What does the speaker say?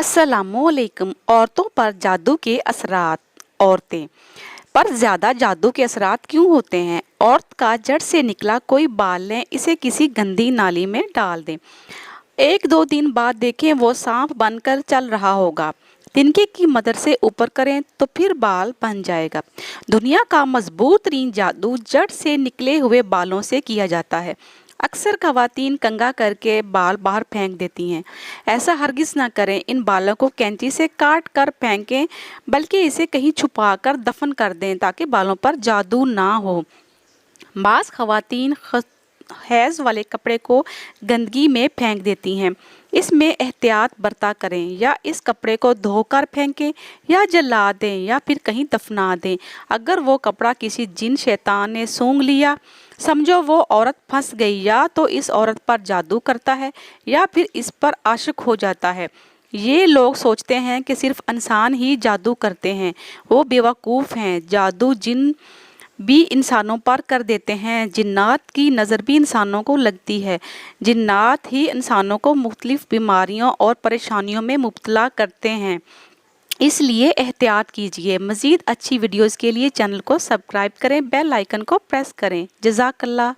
अस्सलामुअलैकुम। औरतों पर जादू के असरात। औरतें पर ज़्यादा जादू के असरात क्यों होते हैं? औरत का जड़ से निकला कोई बाल लें, इसे किसी गंदी नाली में डाल दें। एक दो दिन बाद देखें वो सांप बनकर चल रहा होगा। तिनके की मदद से ऊपर करें तो फिर बाल बन जाएगा। दुनिया का मजबूत तरीन जादू जड़ से निकले हुए बालों से किया जाता है। अक्सर खवातीन कंघा करके बाल बाहर फेंक देती हैं। ऐसा हरगिज़ ना करें। इन बालों को कैंची से काट कर फेंकें, बल्कि इसे कहीं छुपा कर दफन कर दें ताकि बालों पर जादू ना हो। बाज़ खवातीन हैज़ वाले कपड़े को गंदगी में फेंक देती हैं। इसमें एहतियात बरता करें, या इस कपड़े को धोकर फेंकें, या जला दें, या फिर कहीं दफना दें। अगर वो कपड़ा किसी जिन शैतान ने सूंघ लिया, समझो वो औरत फंस गई, या तो इस औरत पर जादू करता है या फिर इस पर आशिक हो जाता है। ये लोग सोचते हैं कि सिर्फ इंसान ही जादू करते हैं। वो बेवकूफ़ हैं। जादू जिन भी इंसानों पर कर देते हैं। जिन्नात की नज़र भी इंसानों को लगती है। जिन्नात ही इंसानों को मुख्तलिफ बीमारियों और परेशानियों में मुब्तला करते हैं। इसलिए एहतियात कीजिए। मज़ीद अच्छी वीडियोज़ के लिए चैनल को सब्सक्राइब करें, बेल आइकन को प्रेस करें। जज़ाकल्लाह।